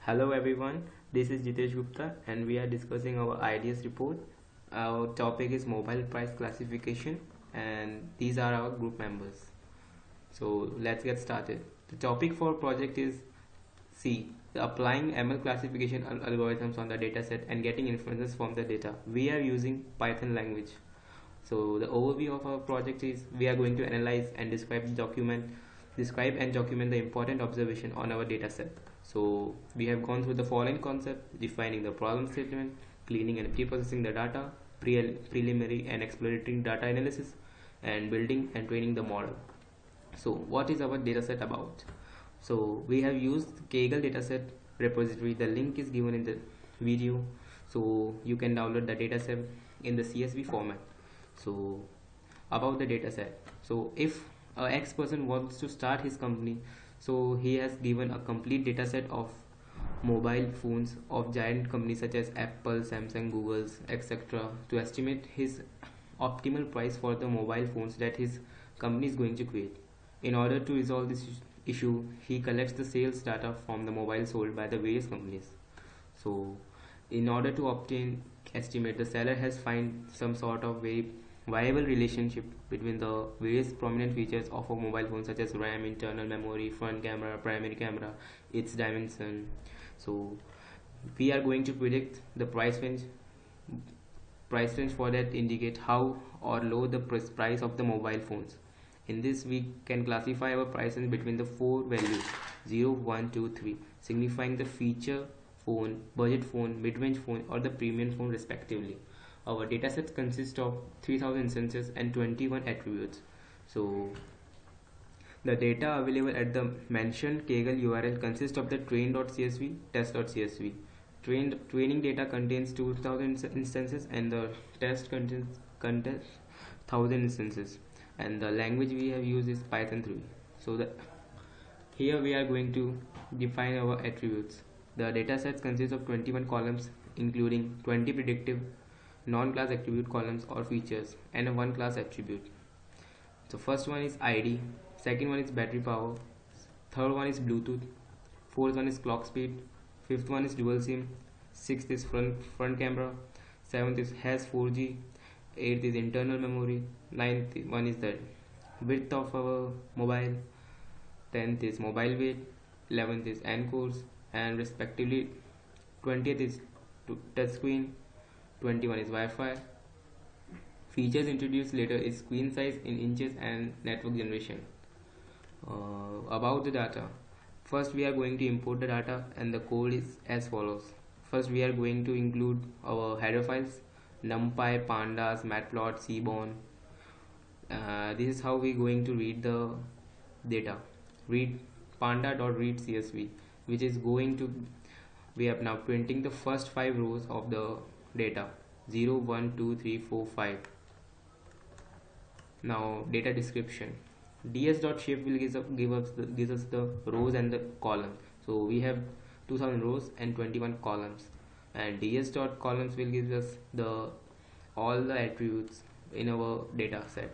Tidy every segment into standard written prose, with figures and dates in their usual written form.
Hello everyone, this is Jeetesh Gupta and we are discussing our IDS report. Our topic is mobile price classification and these are our group members. So let's get started. The topic for project is C. Applying ML classification algorithms on the dataset and getting inferences from the data. We are using Python language. So the overview of our project is we are going to analyze and describe and document the important observation on our dataset. So we have gone through the following concept: defining the problem statement, cleaning and pre-processing the data, preliminary and exploratory data analysis, and building and training the model. So what is our dataset about? So we have used Kaggle dataset repository. The link is given in the video, so you can download the dataset in the CSV format. So about the dataset, so if X person wants to start his company, so he has given a complete dataset of mobile phones of giant companies such as Apple, Samsung, Google's, etc. to estimate his optimal price for the mobile phones that his company is going to create. In order to resolve this issue, he collects the sales data from the mobile sold by the various companies. So in order to obtain estimate, the seller has find some sort of very viable relationship between the various prominent features of a mobile phone such as RAM, internal memory, front camera, primary camera, its dimension. So we are going to predict the price range for that indicate how or low the price of the mobile phones. In this we can classify our price range between the four values 0, 1, 2, 3, signifying the feature phone, budget phone, mid-range phone or the premium phone respectively. Our datasets consist of 3000 instances and 21 attributes. So the data available at the mentioned Kaggle URL consists of the train.csv, test.csv. Training data contains 2000 instances and the test contains 1000 instances, and the language we have used is Python 3. So here we are going to define our attributes. The datasets consist of 21 columns including 20 predictive non-class attribute columns or features and a one class attribute. So first one is ID, second one is battery power, third one is Bluetooth, fourth one is clock speed, fifth one is dual SIM, sixth is front camera, seventh is has 4G, eighth is internal memory, ninth one is the width of our mobile, 10th is mobile weight, 11th is N cores, and respectively 20th is touch screen, 21 is Wi-Fi. Features introduced later is screen size in inches and network generation. About the data, first we are going to import the data and the code is as follows. First we are going to include our header files numpy, pandas, matplot, seaborn. This is how we are going to read the data. Read panda.read csv, which is going to we are now printing the first 5 rows of the data 0, 1, 2, 3, 4, 5. Now data description. ds.shape will gives us the rows and the column. So we have 2000 rows and 21 columns, and ds.columns will give us the all the attributes in our data set.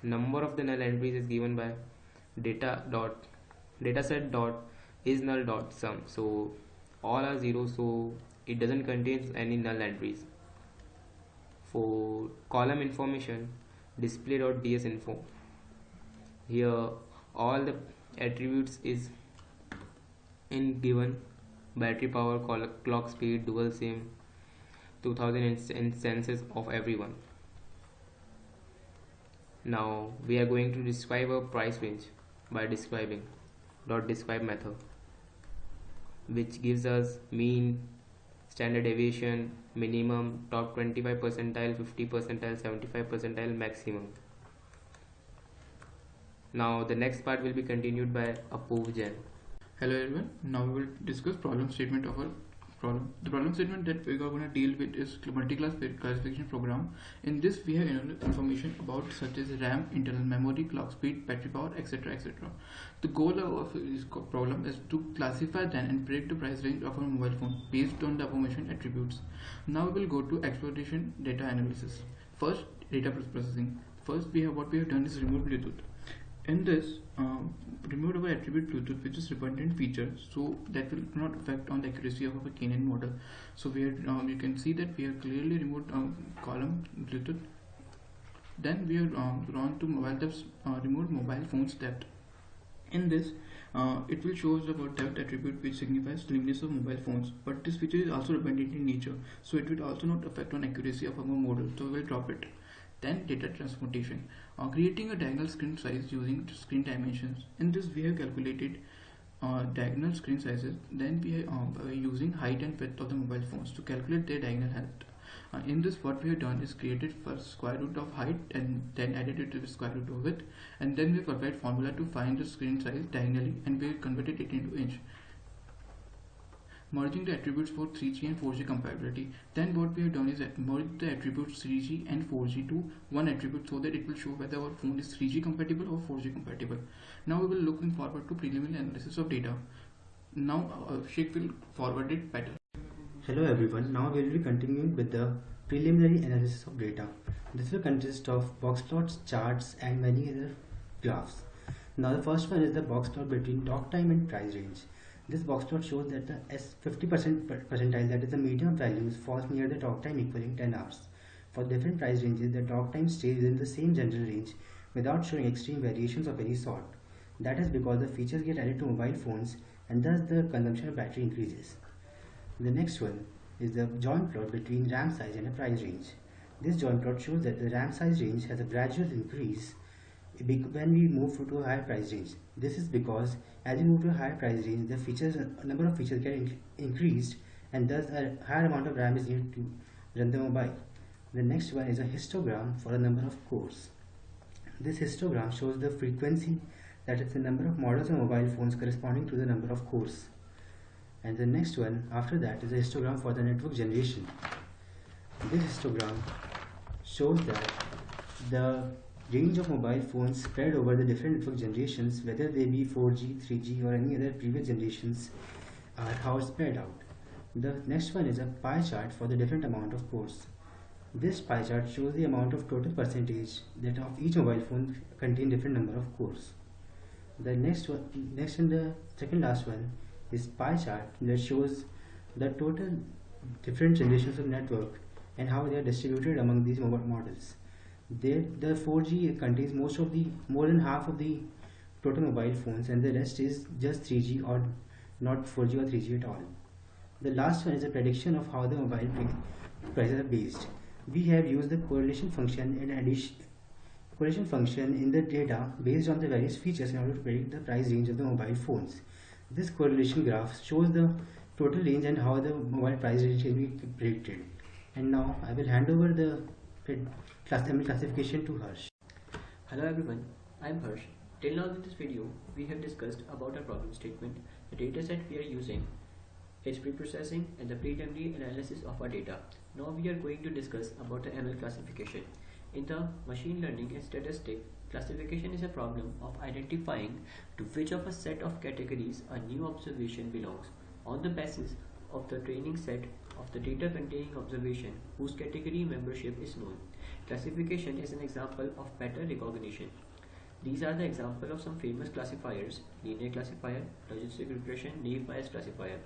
Number of the null entries is given by dataset dot is null dot sum. So all are 0, so it doesn't contain any null entries. For column information, display.dsinfo. Here all the attributes is in given: battery power, clock speed, dual SIM, 2000 instances of everyone. Now we are going to describe a price range by describing .describe method, which gives us mean, standard deviation, minimum, top 25 percentile, 50 percentile, 75 percentile, maximum. Now the next part will be continued by Apurv Jain. Hello everyone, now we will discuss problem statement of our problem. The problem statement that we are going to deal with is multi-class classification program. In this we have information about such as RAM, internal memory, clock speed, battery power, etc, etc. The goal of this problem is to classify then and predict the price range of our mobile phone based on the information attributes. Now we will go to exploration data analysis. First, data processing. First, what we have done is remove Bluetooth. In this, removed our attribute Bluetooth, which is redundant feature, so that will not affect on the accuracy of our KNN model. So we had, you can see that we have clearly removed column Bluetooth. Then we have gone to mobile depth, removed mobile phones depth. In this, it will show us about depth attribute, which signifies slimness of mobile phones. But this feature is also redundant in nature, so it will also not affect on accuracy of our model. So we will drop it. Then data transmutation, creating a diagonal screen size using screen dimensions. In this, we have calculated diagonal screen sizes. Then we are using height and width of the mobile phones to calculate their diagonal height. In this, what we have done is created first square root of height and then added it to the square root of width, and then we applied formula to find the screen size diagonally, and we converted it into inch, merging the attributes for 3G and 4G compatibility. Then what we have done is merge the attributes 3G and 4G to one attribute, so that it will show whether our phone is 3G compatible or 4G compatible. Now we will looking forward to preliminary analysis of data. Now Abhishek will forward it better. Hello everyone, now we will be continuing with the preliminary analysis of data. This will consist of box plots, charts and many other graphs. Now the first one is the box plot between talk time and price range. This box plot shows that the S50% percentile, that is the median values, falls near the talk time equaling 10 hours. For different price ranges, the talk time stays within the same general range without showing extreme variations of any sort. That is because the features get added to mobile phones and thus the consumption of battery increases. The next one is the joint plot between RAM size and a price range. This joint plot shows that the RAM size range has a gradual increase when we move to a higher price range. This is because as we move to a higher price range, the number of features get increased, and thus a higher amount of RAM is needed to run the mobile. The next one is a histogram for the number of cores. This histogram shows the frequency, that is the number of models of mobile phones corresponding to the number of cores. And the next one after that is a histogram for the network generation. This histogram shows that the range of mobile phones spread over the different network generations, whether they be 4G, 3G or any other previous generations, are how it's spread out. The next one is a pie chart for the different amount of cores. This pie chart shows the amount of total percentage that of each mobile phone contain different number of cores. The next and the second last one is pie chart that shows the total different generations of network and how they are distributed among these mobile models. The 4G contains more than half of the total mobile phones, and the rest is just 3G or not 4G or 3G at all. The last one is a prediction of how the mobile prices are based. We have used the correlation function in the data based on the various features in order to predict the price range of the mobile phones. This correlation graph shows the total range and how the mobile price range can be predicted. And now I will hand over the classification to Harsh. Hello everyone, I am Harsh. Till now in this video, we have discussed about our problem statement, the dataset we are using, its preprocessing and the preliminary analysis of our data. Now we are going to discuss about the ML classification. In the machine learning and statistic, classification is a problem of identifying to which of a set of categories a new observation belongs on the basis of the training set of the data containing observation whose category membership is known. Classification is an example of pattern recognition. These are the examples of some famous classifiers: linear classifier, logistic regression, naive Bayes classifier,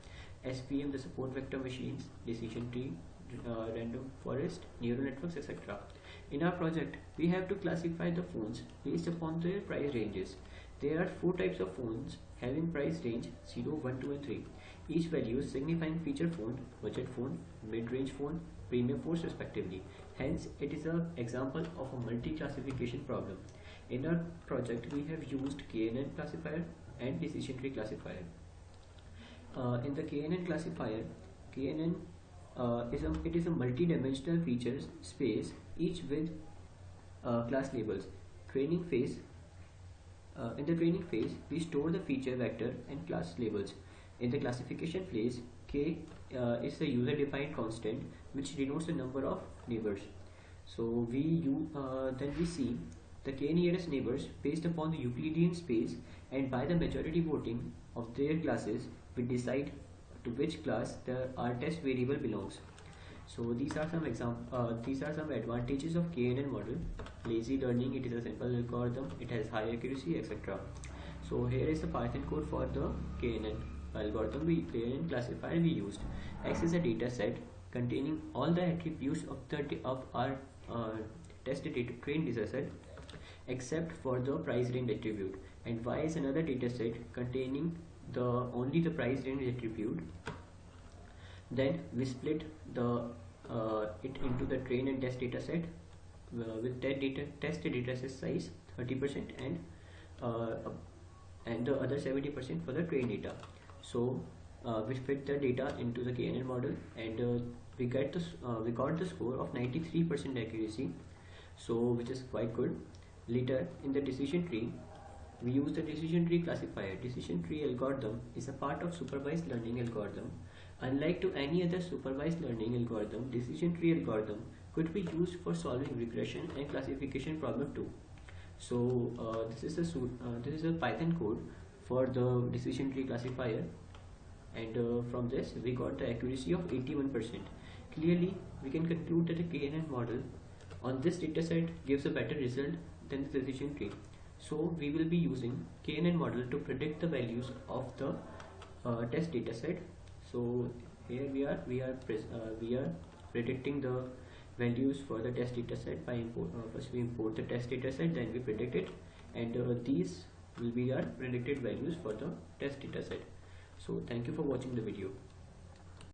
SVM, the support vector machines, decision tree, random forest, neural networks, etc. In our project, we have to classify the phones based upon their price ranges. There are 4 types of phones having price range 0, 1, 2 and 3. Each value is signifying feature phone, budget phone, mid-range phone, premium phone respectively. Hence, it is an example of a multi-classification problem. In our project, we have used KNN classifier and decision tree classifier. In the KNN classifier, KNN is a multi-dimensional features space, each with class labels. Training phase. In the training phase, we store the feature vector and class labels. In the classification phase, K is the user-defined constant which denotes the number of neighbors. So then we see the k nearest neighbors based upon the Euclidean space, and by the majority voting of their classes, we decide to which class the our test variable belongs. So these are some advantages of KNN model. Lazy learning, it is a simple algorithm, it has high accuracy, etc. So here is the Python code for the KNN algorithm, KNN classifier we used. X is a data set containing all the attributes of our test data trained data set except for the price range attribute, and Y is another data set containing only the price range attribute. Then we split it into the train and test data set with test data set size 30% and the other 70% for the train data. So we fit the data into the KNN model, and we got the score of 93% accuracy, so which is quite good. Later in the decision tree, we use the decision tree classifier. Decision tree algorithm is a part of supervised learning algorithm. Unlike to any other supervised learning algorithm, decision tree algorithm could be used for solving regression and classification problem too. So this is a Python code for the decision tree classifier, and from this we got the accuracy of 81%. Clearly, we can conclude that a KNN model on this dataset gives a better result than the decision tree. So we will be using KNN model to predict the values of the test dataset. So here we are predicting the values for the test dataset by first we import the test dataset, then we predict it, and these will be our predicted values for the test dataset. So thank you for watching the video.